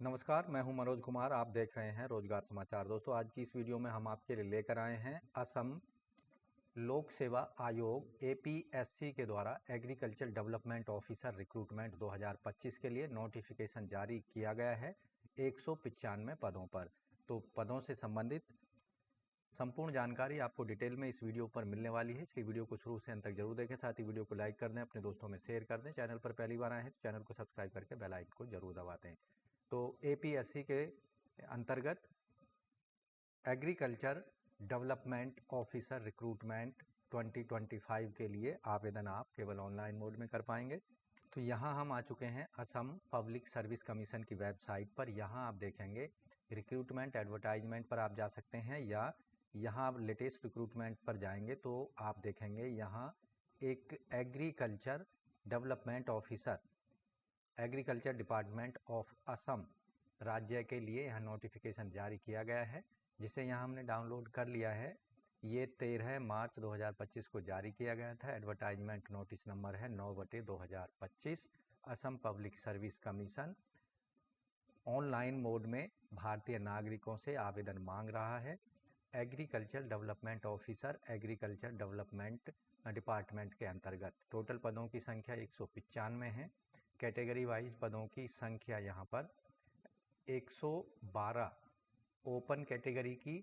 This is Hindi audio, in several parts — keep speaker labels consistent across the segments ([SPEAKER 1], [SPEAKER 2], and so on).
[SPEAKER 1] नमस्कार, मैं हूं मनोज कुमार। आप देख रहे हैं रोजगार समाचार। दोस्तों, आज की इस वीडियो में हम आपके लिए लेकर आए हैं असम लोक सेवा आयोग एपीएससी के द्वारा एग्रीकल्चर डेवलपमेंट ऑफिसर रिक्रूटमेंट 2025 के लिए नोटिफिकेशन जारी किया गया है 195 पदों पर। तो पदों से संबंधित संपूर्ण जानकारी आपको डिटेल में इस वीडियो पर मिलने वाली है। इसकी वीडियो को शुरू से अंत तक जरूर देखें, साथ ही वीडियो को लाइक कर दें, अपने दोस्तों में शेयर कर दें। चैनल पर पहली बार आए हैं तो चैनल को सब्सक्राइब करके बेल आइकन को जरूर दबा दें। तो एपीएससी के अंतर्गत एग्रीकल्चर डेवलपमेंट ऑफिसर रिक्रूटमेंट 2025 के लिए आवेदन आप केवल ऑनलाइन मोड में कर पाएंगे। तो यहाँ हम आ चुके हैं असम पब्लिक सर्विस कमीशन की वेबसाइट पर। यहाँ आप देखेंगे रिक्रूटमेंट एडवर्टाइजमेंट पर आप जा सकते हैं, या यहाँ आप लेटेस्ट रिक्रूटमेंट पर जाएंगे तो आप देखेंगे यहाँ एक agriculture development officer agriculture department of Assam राज्य के लिए यह नोटिफिकेशन जारी किया गया है, जिसे यहाँ हमने डाउनलोड कर लिया है। ये 13 मार्च 2025 को जारी किया गया था। एडवर्टाइजमेंट नोटिस नंबर है 9/2025। Assam public service commission online mode में भारतीय नागरिकों से आवेदन मांग रहा है। Agriculture development officer agriculture development department के अंतर्गत टोटल पदों की संख्या 195 है। कैटेगरी वाइज पदों की संख्या यहाँ पर 112 ओपन कैटेगरी की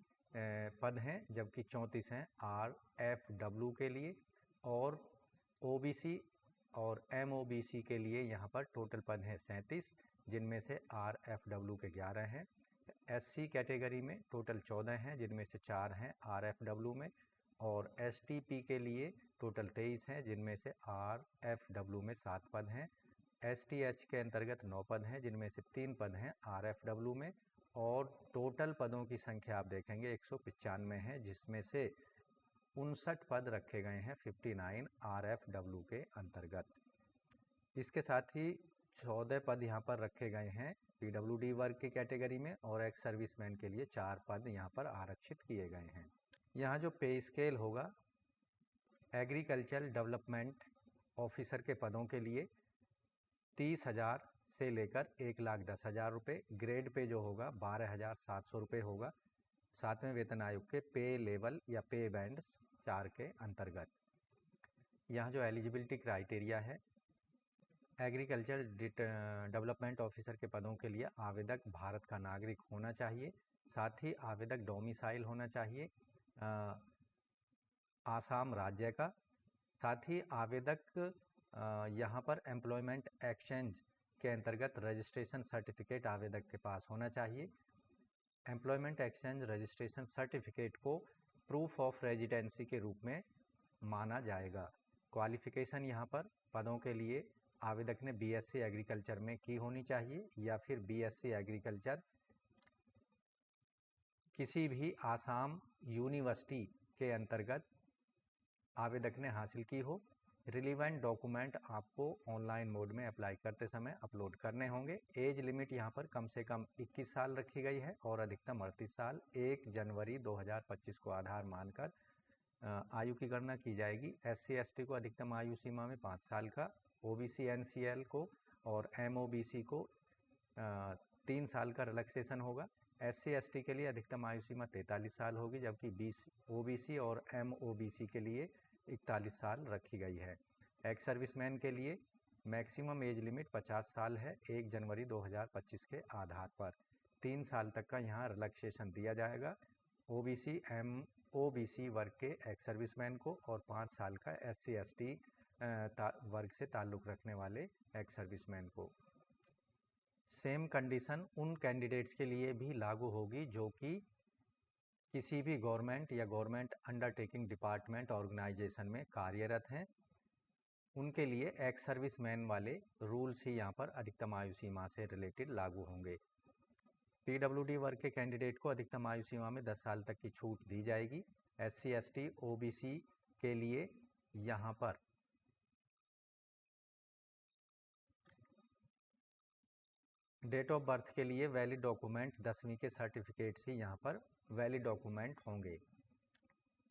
[SPEAKER 1] पद हैं, जबकि 34 हैं RFW के लिए, और OBC और MOBC के लिए यहाँ पर टोटल पद हैं 37, जिनमें से RFW के 11 हैं। SC कैटेगरी में टोटल 14 हैं, जिनमें से 4 हैं RFW में, और STP के लिए टोटल 23 हैं, जिनमें से RFW में 7 पद हैं। STH के अंतर्गत 9 पद हैं, जिनमें से 3 पद हैं RFW में, और टोटल पदों की संख्या आप देखेंगे 195 है, जिसमें से 59 पद रखे गए हैं 59 RFW के अंतर्गत। इसके साथ ही 14 पद यहाँ पर रखे गए हैं PWD वर्ग की कैटेगरी में, और एक्स सर्विसमैन के लिए 4 पद यहाँ पर आरक्षित किए गए हैं। यहाँ जो पे स्केल होगा एग्रीकल्चर डेवलपमेंट ऑफिसर के पदों के लिए 30,000 से लेकर 1,10,000 रुपये। ग्रेड पे जो होगा 12,700 रुपये होगा, 7वें वेतन आयोग के पे लेवल या पे बैंड 4 के अंतर्गत। यहाँ जो एलिजिबिलिटी क्राइटेरिया है, एग्रीकल्चर डेवलपमेंट ऑफिसर के पदों के लिए आवेदक भारत का नागरिक होना चाहिए, साथ ही आवेदक डोमिसाइल होना चाहिए आसाम राज्य का, साथ ही आवेदक यहाँ पर एम्प्लॉयमेंट एक्सचेंज के अंतर्गत रजिस्ट्रेशन सर्टिफिकेट आवेदक के पास होना चाहिए। एम्प्लॉयमेंट एक्सचेंज रजिस्ट्रेशन सर्टिफिकेट को प्रूफ ऑफ रेजिडेंसी के रूप में माना जाएगा। क्वालिफिकेशन यहाँ पर पदों के लिए आवेदक ने BSc एग्रीकल्चर में की होनी चाहिए, या फिर BSc एग्रीकल्चर किसी भी आसाम यूनिवर्सिटी के अंतर्गत आवेदक ने हासिल की हो। रिलीवेंट डॉक्यूमेंट आपको ऑनलाइन मोड में अप्लाई करते समय अपलोड करने होंगे। एज लिमिट यहाँ पर कम से कम 21 साल रखी गई है, और अधिकतम 38 साल। 1 जनवरी 2025 को आधार मानकर आयु की गणना की जाएगी। SC ST को अधिकतम आयु सीमा में 5 साल का, OBC NCL को और MOBC को 3 साल का रिलैक्सेशन होगा। SC ST के लिए अधिकतम आयु सीमा 43 साल होगी, जबकि OBC और MOBC के लिए 41 साल रखी गई है। एक्स सर्विसमैन के लिए मैक्सिमम एज लिमिट 50 साल है 1 जनवरी 2025 के आधार पर। 3 साल तक का यहाँ रिलैक्सेशन दिया जाएगा OBC MOBC वर्ग के एक्स सर्विसमैन को, और 5 साल का SC ST वर्ग से ताल्लुक़ रखने वाले एक्स सर्विसमैन को। सेम कंडीशन उन कैंडिडेट्स के लिए भी लागू होगी जो कि किसी भी गवर्नमेंट या गवर्नमेंट अंडरटेकिंग डिपार्टमेंट ऑर्गेनाइजेशन में कार्यरत हैं। उनके लिए एक्स सर्विसमैन वाले रूल्स ही यहाँ पर अधिकतम आयु सीमा से रिलेटेड लागू होंगे। PWD वर्ग के कैंडिडेट को अधिकतम आयु सीमा में 10 साल तक की छूट दी जाएगी। SC ST OBC के लिए यहाँ पर डेट ऑफ बर्थ के लिए वैलिड डॉक्यूमेंट 10वीं के सर्टिफिकेट ही यहाँ पर वैलिड डॉक्यूमेंट होंगे।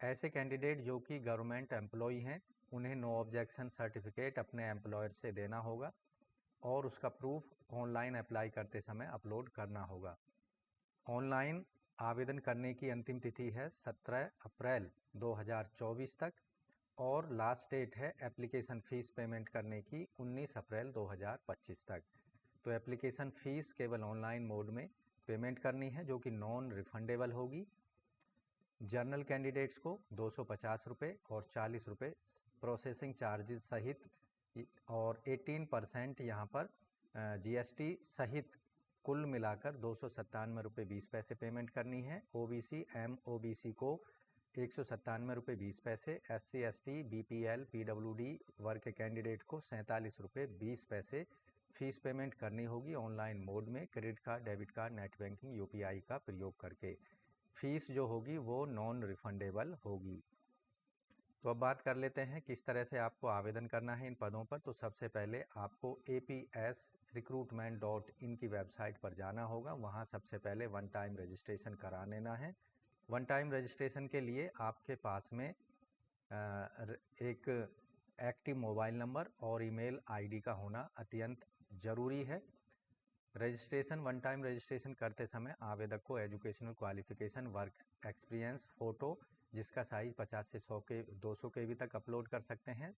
[SPEAKER 1] ऐसे कैंडिडेट जो कि गवर्नमेंट एम्प्लॉई हैं, उन्हें नो ऑब्जेक्शन सर्टिफिकेट अपने एम्प्लॉयर से देना होगा। और उसका प्रूफ ऑनलाइन अप्लाई करते समय अपलोड करना होगा। ऑनलाइन आवेदन करने की अंतिम तिथि है 17 अप्रैल 2024 तक और लास्ट डेट है एप्लीकेशन फ़ीस पेमेंट करने की 19 अप्रैल 2025 तक। तो एप्लीकेशन फ़ीस केवल ऑनलाइन मोड में पेमेंट करनी है जो कि नॉन रिफंडेबल होगी। जनरल कैंडिडेट्स को 250 रुपये और 40 रुपये प्रोसेसिंग चार्जेस सहित और 18% यहाँ पर जीएसटी सहित कुल मिलाकर 297 रुपये 20 पैसे पेमेंट करनी है। ओबीसी MOBC को 197 रुपये 20 पैसे, SC ST BPL PWD वर्ग के कैंडिडेट को 47 रुपये 20 पैसे फीस पेमेंट करनी होगी ऑनलाइन मोड में credit card, debit card, net banking, UPI का प्रयोग करके। फीस जो होगी वो नॉन रिफंडेबल होगी। तो अब बात कर लेते हैं किस तरह से आपको आवेदन करना है इन पदों पर। तो सबसे पहले आपको APSrecruitment.in की वेबसाइट पर जाना होगा। वहाँ सबसे पहले वन टाइम रजिस्ट्रेशन करा लेना है। वन टाइम रजिस्ट्रेशन के लिए आपके पास में एक एक्टिव मोबाइल नंबर और ईमेल ID का होना अत्यंत ज़रूरी है। रजिस्ट्रेशन वन टाइम रजिस्ट्रेशन करते समय आवेदक को educational qualification, work experience, photo जिसका साइज़ 50 से 200 KB तक अपलोड कर सकते हैं,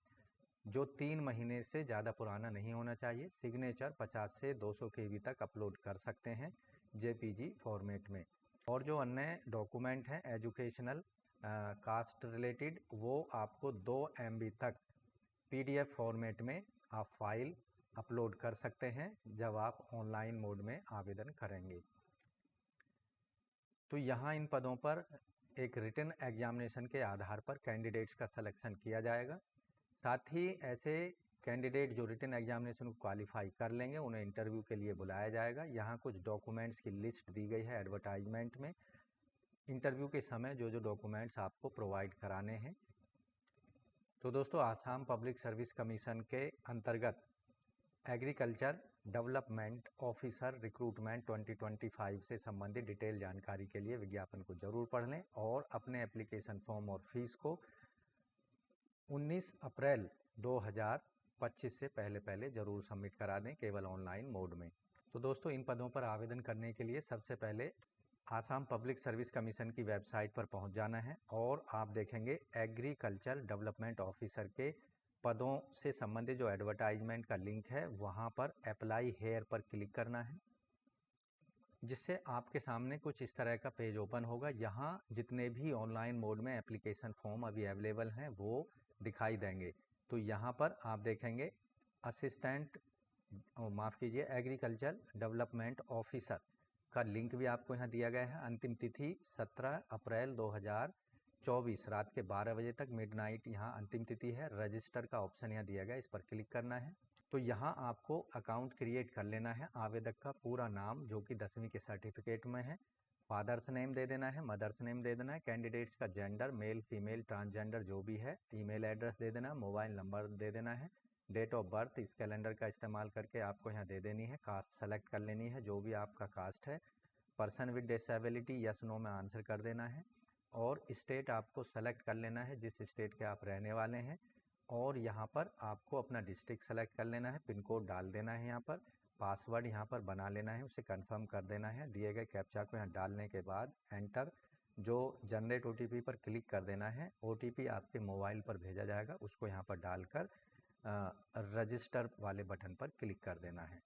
[SPEAKER 1] जो 3 महीने से ज़्यादा पुराना नहीं होना चाहिए। सिग्नेचर 50 से 200 KB तक अपलोड कर सकते हैं JPG फॉर्मेट में। और जो अन्य डॉक्यूमेंट हैं एजुकेशनल कास्ट रिलेटेड वो आपको 2 MB तक PDF फॉर्मेट में आप फाइल अपलोड कर सकते हैं जब आप ऑनलाइन मोड में आवेदन करेंगे। तो यहाँ इन पदों पर एक रिटन एग्जामिनेशन के आधार पर कैंडिडेट्स का सिलेक्शन किया जाएगा। साथ ही ऐसे कैंडिडेट जो रिटन एग्जामिनेशन को क्वालिफाई कर लेंगे उन्हें इंटरव्यू के लिए बुलाया जाएगा। यहाँ कुछ डॉक्यूमेंट्स की लिस्ट दी गई है एडवर्टाइजमेंट में। इंटरव्यू के समय जो जो डॉक्यूमेंट्स आपको प्रोवाइड कराने हैं। तो दोस्तों, आसाम पब्लिक सर्विस कमीशन के अंतर्गत एग्रीकल्चर डेवलपमेंट ऑफिसर रिक्रूटमेंट 2025 से संबंधित डिटेल जानकारी के लिए विज्ञापन को जरूर पढ़ लें और अपने एप्लीकेशन फॉर्म और फीस को 19 अप्रैल 2025 से पहले ज़रूर सबमिट करा दें केवल ऑनलाइन मोड में। तो दोस्तों, इन पदों पर आवेदन करने के लिए सबसे पहले आसाम पब्लिक सर्विस कमीशन की वेबसाइट पर पहुंच जाना है और आप देखेंगे एग्रीकल्चर डेवलपमेंट ऑफिसर के पदों से संबंधित जो एडवर्टाइजमेंट का लिंक है वहां पर अप्लाई हेयर पर क्लिक करना है, जिससे आपके सामने कुछ इस तरह का पेज ओपन होगा। यहाँ जितने भी ऑनलाइन मोड में एप्लीकेशन फॉर्म अभी अवेलेबल हैं वो दिखाई देंगे। तो यहाँ पर आप देखेंगे एग्रीकल्चर डेवलपमेंट ऑफिसर का लिंक भी आपको यहाँ दिया गया है। अंतिम तिथि 17 अप्रैल 2024 रात के 12 बजे तक मिडनाइट यहाँ अंतिम तिथि है। रजिस्टर का ऑप्शन यहाँ दिया गया है, इस पर क्लिक करना है। तो यहाँ आपको अकाउंट क्रिएट कर लेना है। आवेदक का पूरा नाम जो कि 10वीं के सर्टिफिकेट में है, फादर्स नेम दे देना है, मदर्स नेम दे देना है, कैंडिडेट्स का जेंडर मेल फीमेल ट्रांसजेंडर जो भी है, ईमेल एड्रेस दे देना, मोबाइल नंबर दे देना है, डेट ऑफ बर्थ इस कैलेंडर का इस्तेमाल करके आपको यहाँ दे देनी है। कास्ट सेलेक्ट कर लेनी है जो भी आपका कास्ट है। Person with disability yes no में आंसर कर देना है और स्टेट आपको सेलेक्ट कर लेना है जिस स्टेट के आप रहने वाले हैं। और यहाँ पर आपको अपना डिस्ट्रिक्ट सेलेक्ट कर लेना है, पिन कोड डाल देना है, यहाँ पर पासवर्ड यहाँ पर बना लेना है, उसे कंफर्म कर देना है। दिए गए कैप्चा को यहाँ डालने के बाद एंटर जो जनरेट OTP पर क्लिक कर देना है। OTP आपके मोबाइल पर भेजा जाएगा, उसको यहाँ पर डालकर रजिस्टर वाले बटन पर क्लिक कर देना है।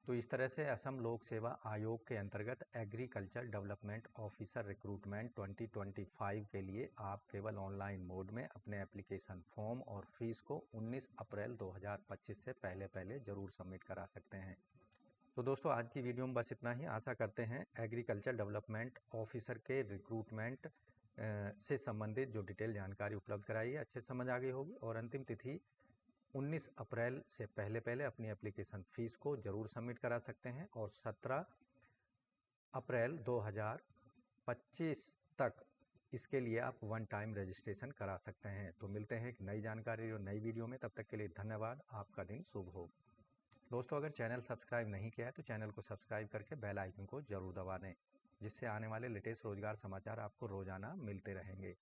[SPEAKER 1] तो इस तरह से असम लोक सेवा आयोग के अंतर्गत एग्रीकल्चर डेवलपमेंट ऑफिसर रिक्रूटमेंट 2025 के लिए आप केवल ऑनलाइन मोड में अपने एप्लीकेशन फॉर्म और फीस को 19 अप्रैल 2025 से पहले ज़रूर सबमिट करा सकते हैं। तो दोस्तों, आज की वीडियो में बस इतना ही। आशा करते हैं एग्रीकल्चर डेवलपमेंट ऑफिसर के रिक्रूटमेंट से संबंधित जो डिटेल जानकारी उपलब्ध कराई है अच्छे समझ आ गई होगी। और अंतिम तिथि 19 अप्रैल से पहले अपनी एप्लीकेशन फ़ीस को ज़रूर सबमिट करा सकते हैं और 17 अप्रैल 2025 तक इसके लिए आप वन टाइम रजिस्ट्रेशन करा सकते हैं। तो मिलते हैं एक नई जानकारी और नई वीडियो में, तब तक के लिए धन्यवाद। आपका दिन शुभ हो। दोस्तों, अगर चैनल सब्सक्राइब नहीं किया है तो चैनल को सब्सक्राइब करके बेल आइकन को ज़रूर दबा दें, जिससे आने वाले लेटेस्ट रोजगार समाचार आपको रोज़ाना मिलते रहेंगे।